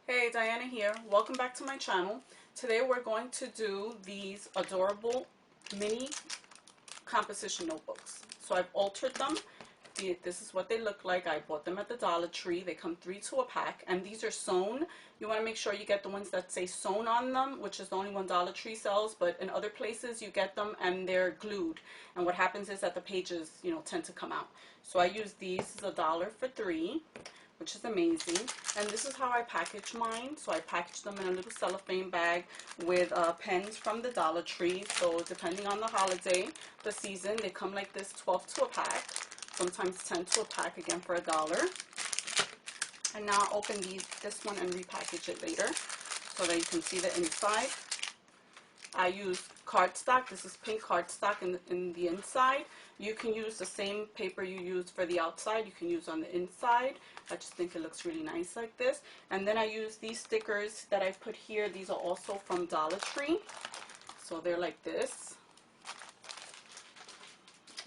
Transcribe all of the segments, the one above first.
Hey, Diana here. Welcome back to my channel. Today we're going to do these adorable mini composition notebooks. So I've altered them. This is what they look like. I bought them at the Dollar Tree. They come 3 to a pack, and these are sewn. You want to make sure you get the ones that say sewn on them, which is the only one Dollar Tree sells, but in other places you get them and they're glued. And what happens is that the pages, tend to come out. So I use these. This is $1 for 3. Which is amazing. And this is how I package mine. So I package them in a little cellophane bag with pens from the Dollar Tree. So depending on the holiday, the season, they come like this, 12 to a pack, sometimes 10 to a pack, again for $1. And now I'll open this one and repackage it later so that you can see the inside. I use cardstock. This is pink cardstock in the inside. You can use the same paper you use for the outside. You can use on the inside. I just think it looks really nice like this. And then I use these stickers that I've put here. These are also from Dollar Tree. So they're like this.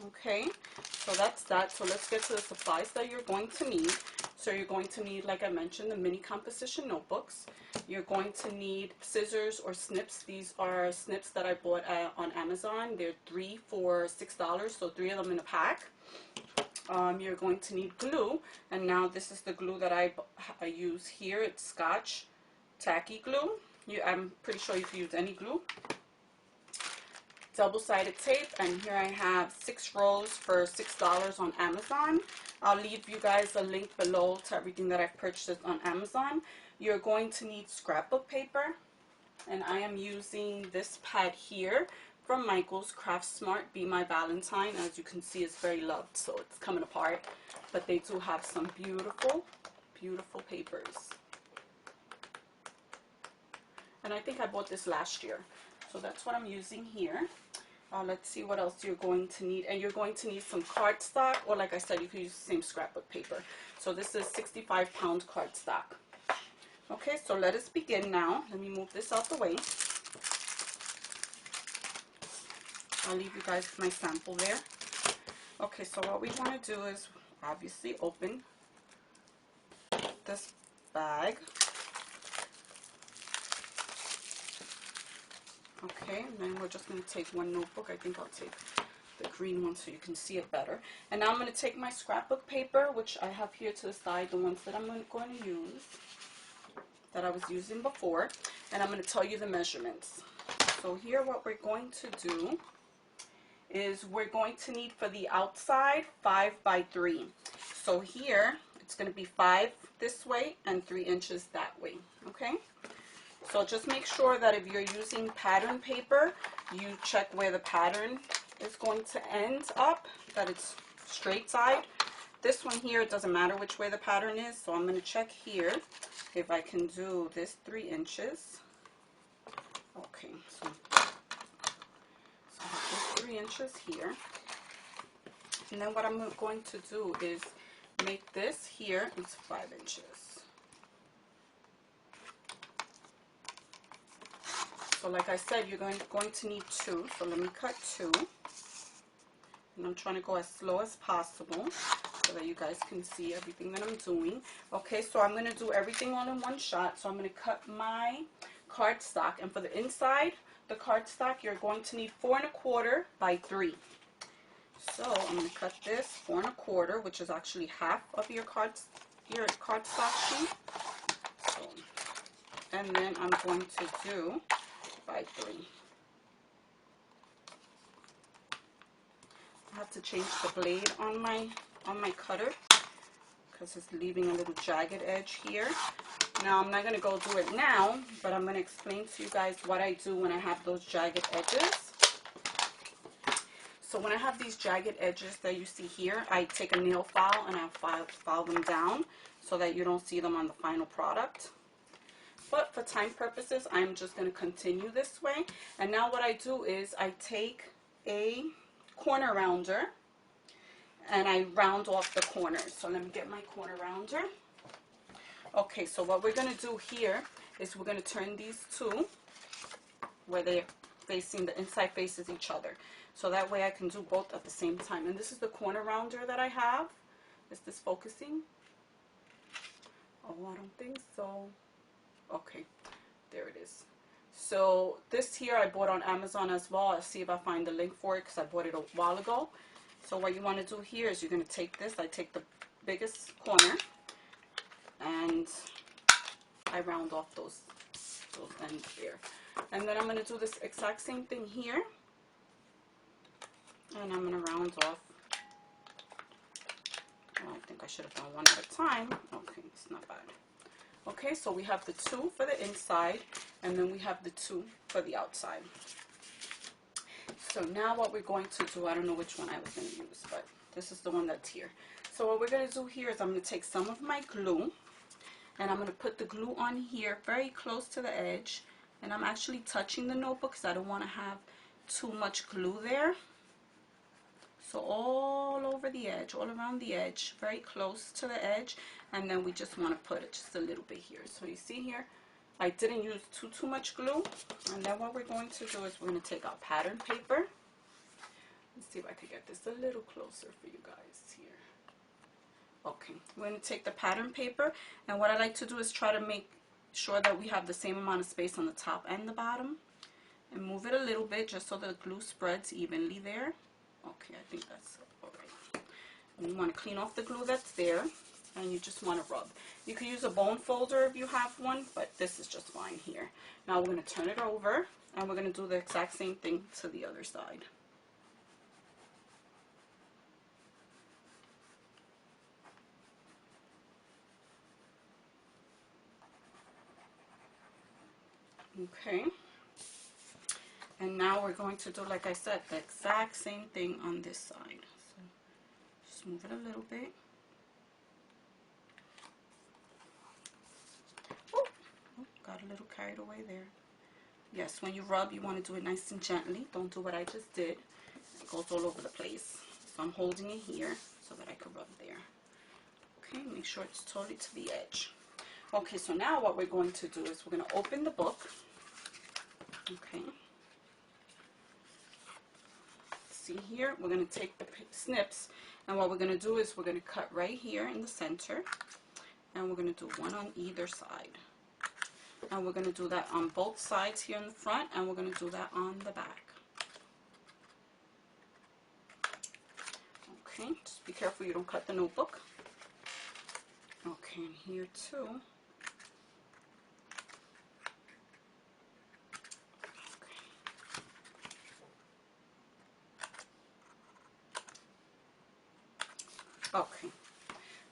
Okay, so that's that. So let's get to the supplies that you're going to need. So you're going to need, like I mentioned, the mini composition notebooks. You're going to need scissors or snips. These are snips that I bought on Amazon. They're 3 for $6, so 3 of them in a pack. You're going to need glue, and now this is the glue that I use here. It's Scotch tacky glue. I'm pretty sure you can use any glue. Double-sided tape, and here I have 6 rolls for $6 on Amazon. I'll leave you guys a link below to everything that I've purchased on Amazon. You're going to need scrapbook paper, and I am using this pad here from Michael's Craft Smart Be My Valentine. As you can see, it's very loved, so it's coming apart, but they do have some beautiful, beautiful papers. And I think I bought this last year, so that's what I'm using here. Let's see what else you're going to need. And you're going to need some cardstock, or like I said, you can use the same scrapbook paper. So this is 65-pound cardstock. Okay, so let us begin now. Let me move this out the way. I'll leave you guys my sample there. Okay, so what we want to do is obviously open this bag. Okay, and then we're just going to take one notebook. I think I'll take the green one so you can see it better. And now I'm going to take my scrapbook paper, which I have here to the side, the ones that I'm going to use, that I was using before, and I'm going to tell you the measurements. So here what we're going to do is we're going to need for the outside 5 by 3. So here it's going to be 5 this way and 3 inches that way. Okay? So just make sure that if you're using pattern paper, you check where the pattern is going to end up, that it's straight side. This one here, it doesn't matter which way the pattern is, so I'm going to check here if I can do this 3 inches. Okay, so I have this 3 inches here. And then what I'm going to do is make this here into 5 inches. So like I said, you're going to need 2. So let me cut 2. And I'm trying to go as slow as possible so that you guys can see everything that I'm doing. Okay, so I'm going to do everything all in one shot. So I'm going to cut my cardstock. And for the inside, the cardstock, you're going to need 4 1/4 by 3. So I'm going to cut this 4 1/4, which is actually half of your cardstock sheet. So, and then I'm going to do by 3. I have to change the blade on my cutter because it's leaving a little jagged edge here. Now I'm not going to go do it now, but I'm going to explain to you guys what I do when I have those jagged edges. So when I have these jagged edges that you see here, I take a nail file and I'll file them down so that you don't see them on the final product. But for time purposes, I'm just going to continue this way. And now what I do is I take a corner rounder and I round off the corners. So let me get my corner rounder. Okay, so what we're going to do here is we're going to turn these two where they're facing, the inside faces each other. So that way I can do both at the same time. And this is the corner rounder that I have. Is this focusing? Oh, I don't think so. Okay, there it is. So this here I bought on Amazon as well. I'll see if I find the link for it because I bought it a while ago. So what you want to do here is you're going to take this. I take the biggest corner and I round off those ends there. And then I'm going to do this exact same thing here. And I'm going to round off. Oh, I think I should have done one at a time. Okay, it's not bad. Okay, so we have the two for the inside, and then we have the two for the outside. So now what we're going to do, I don't know which one I was going to use, but this is the one that's here. So what we're going to do here is I'm going to take some of my glue, and I'm going to put the glue on here very close to the edge. And I'm actually touching the notebook because I don't want to have too much glue there. So all over the edge, all around the edge, very close to the edge. And then we just want to put it just a little bit here. So you see here, I didn't use too much glue. And then what we're going to do is we're going to take our pattern paper. Let's see if I can get this a little closer for you guys here. Okay, we're going to take the pattern paper. And what I like to do is try to make sure that we have the same amount of space on the top and the bottom. And move it a little bit just so the glue spreads evenly there. Okay, I think that's all right. And you want to clean off the glue that's there, and you just want to rub. You could use a bone folder if you have one, but this is just fine here. Now we're going to turn it over, and we're going to do the exact same thing to the other side. Okay. And now we're going to do, like I said, the exact same thing on this side. So just move it a little bit. Oh, got a little carried away there. Yes, when you rub, you want to do it nice and gently. Don't do what I just did. It goes all over the place. So I'm holding it here so that I can rub there. Okay, make sure it's totally to the edge. Okay, so now what we're going to do is we're going to open the book. Okay. See here, we're going to take the snips, and what we're going to do is we're going to cut right here in the center, and we're going to do one on either side. And we're going to do that on both sides here in the front, and we're going to do that on the back. Okay, just be careful you don't cut the notebook. Okay, and here too. Okay,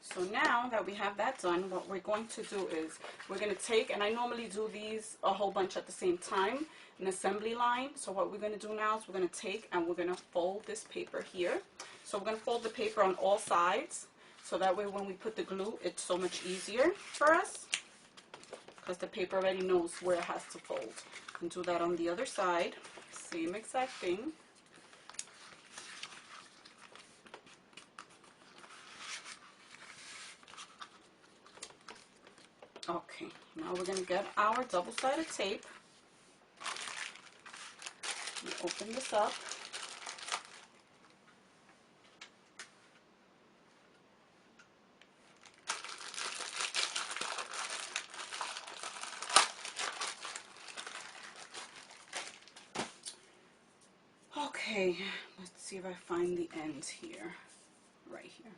so now that we have that done, what we're going to do is we're going to take, and I normally do these a whole bunch at the same time, an assembly line. So what we're going to do now is we're going to take and we're going to fold this paper here. So we're going to fold the paper on all sides, so that way when we put the glue, it's so much easier for us, because the paper already knows where it has to fold. And do that on the other side, same exact thing. Okay, now we're going to get our double-sided tape. Open this up. Okay, let's see if I find the end here. Right here.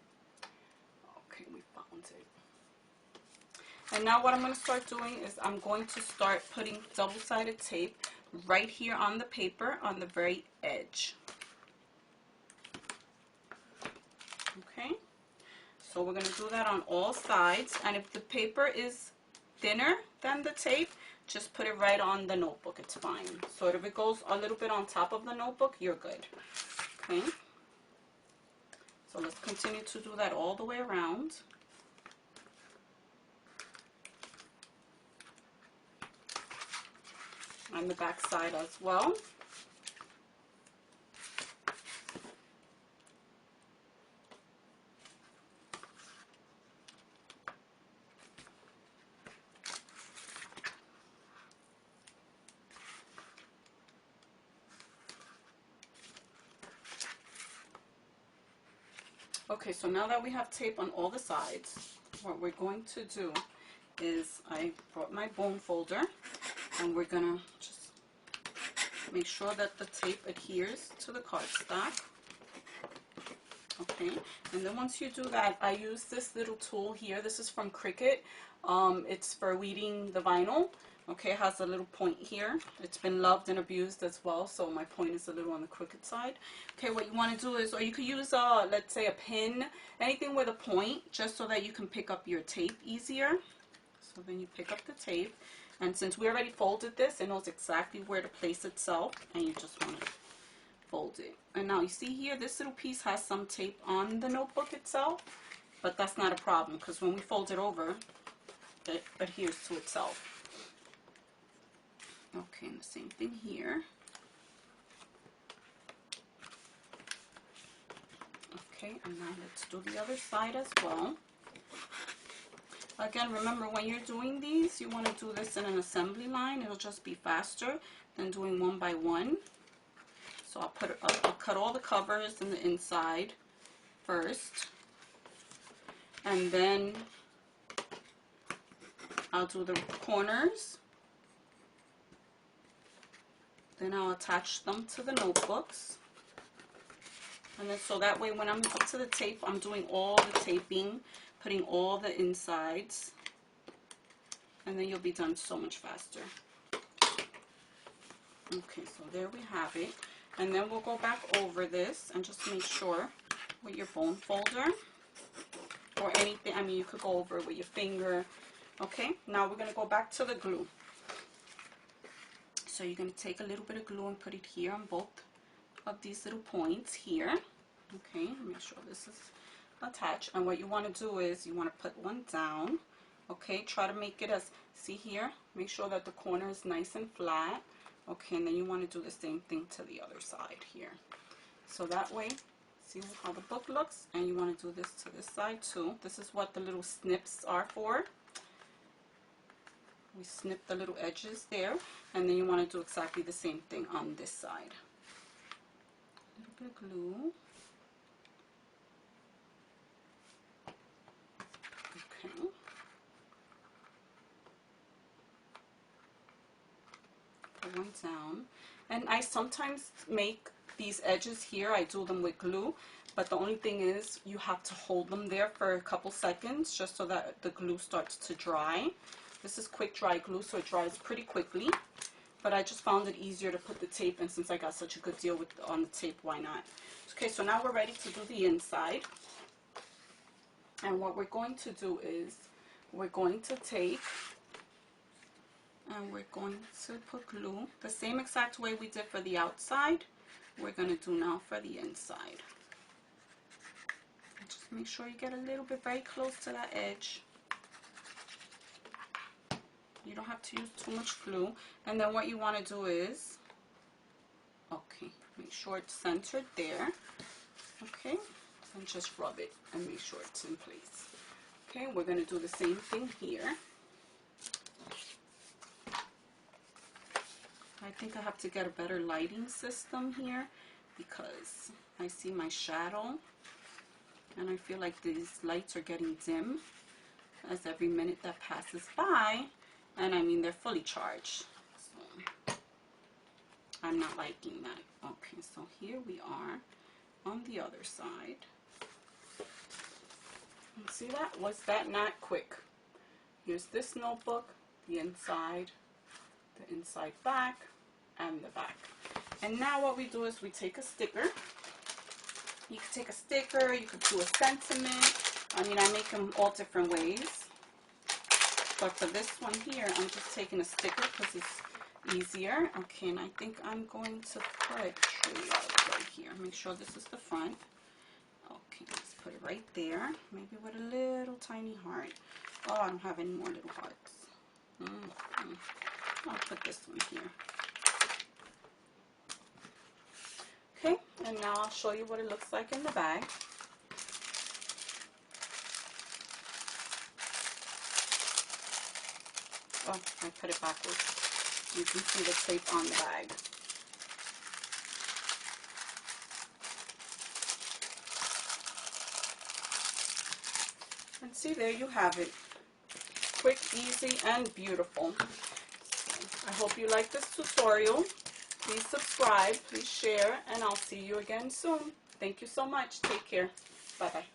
Okay, we found it. And now what I'm going to start doing is I'm going to start putting double-sided tape right here on the paper on the very edge. Okay, so we're going to do that on all sides, and if the paper is thinner than the tape, just put it right on the notebook, it's fine. So if it goes a little bit on top of the notebook, you're good. Okay, so let's continue to do that all the way around. On the back side as well. Okay, so now that we have tape on all the sides, what we're going to do is I brought my bone folder, and we're gonna just make sure that the tape adheres to the cardstock. Okay, and then once you do that, I use this little tool here. This is from Cricut. It's for weeding the vinyl. Okay, it has a little point here. It's been loved and abused as well, so my point is a little on the crooked side. Okay, what you want to do is, or you could use, let's say a pin, anything with a point, just so that you can pick up your tape easier. So then you pick up the tape, and since we already folded this, it knows exactly where to place itself, and you just want to fold it. And now you see here, this little piece has some tape on the notebook itself, but that's not a problem, because when we fold it over, it adheres to itself. Okay, and the same thing here. Okay, and now let's do the other side as well. Again, remember when you're doing these, you want to do this in an assembly line. It'll just be faster than doing one by one. So I'll cut all the covers in the inside first, and then I'll do the corners. Then I'll attach them to the notebooks. And then so that way when I'm up to the tape, I'm doing all the taping, putting all the insides, and then you'll be done so much faster. Okay, so there we have it. And then we'll go back over this and just make sure with your bone folder or anything. I mean, you could go over it with your finger. Okay, now we're going to go back to the glue. So you're going to take a little bit of glue and put it here on both of these little points here. Okay, make sure this is attached. And what you want to do is you want to put one down. Okay, try to make it as, see here, make sure that the corner is nice and flat. Okay, and then you want to do the same thing to the other side here. So that way, see how the book looks? And you want to do this to this side too. This is what the little snips are for. We snip the little edges there, and then you want to do exactly the same thing on this side. A little bit of glue. Okay. Put one down. And I sometimes make these edges here, I do them with glue, but the only thing is you have to hold them there for a couple seconds just so that the glue starts to dry. This is quick dry glue, so it dries pretty quickly, but I just found it easier to put the tape in since I got such a good deal on the tape. Why not? Okay, so now we're ready to do the inside. And what we're going to do is we're going to take and we're going to put glue the same exact way we did for the outside. We're going to do now for the inside. And just make sure you get a little bit very close to that edge. You don't have to use too much glue. And then what you want to do is, okay, make sure it's centered there. Okay, and just rub it and make sure it's in place. Okay, we're going to do the same thing here. I think I have to get a better lighting system here because I see my shadow and I feel like these lights are getting dim as every minute that passes by. And I mean, they're fully charged, so I'm not liking that. Okay, so here we are on the other side. And see that? Was that not quick? Here's this notebook, the inside back, and the back. And now what we do is we take a sticker. You could take a sticker, you could do a sentiment. I mean, I make them all different ways. But for this one here, I'm just taking a sticker because it's easier. Okay, and I think I'm going to put right here. Make sure this is the front. Okay, let's put it right there. Maybe with a little tiny heart. Oh, I don't have any more little hearts. I'll put this one here. Okay, and now I'll show you what it looks like in the bag. Oh, I put it backwards. You can see the tape on the bag. And see, there you have it. quick, easy, and beautiful. I hope you like this tutorial. Please subscribe, please share, and I'll see you again soon. Thank you so much. Take care. Bye-bye.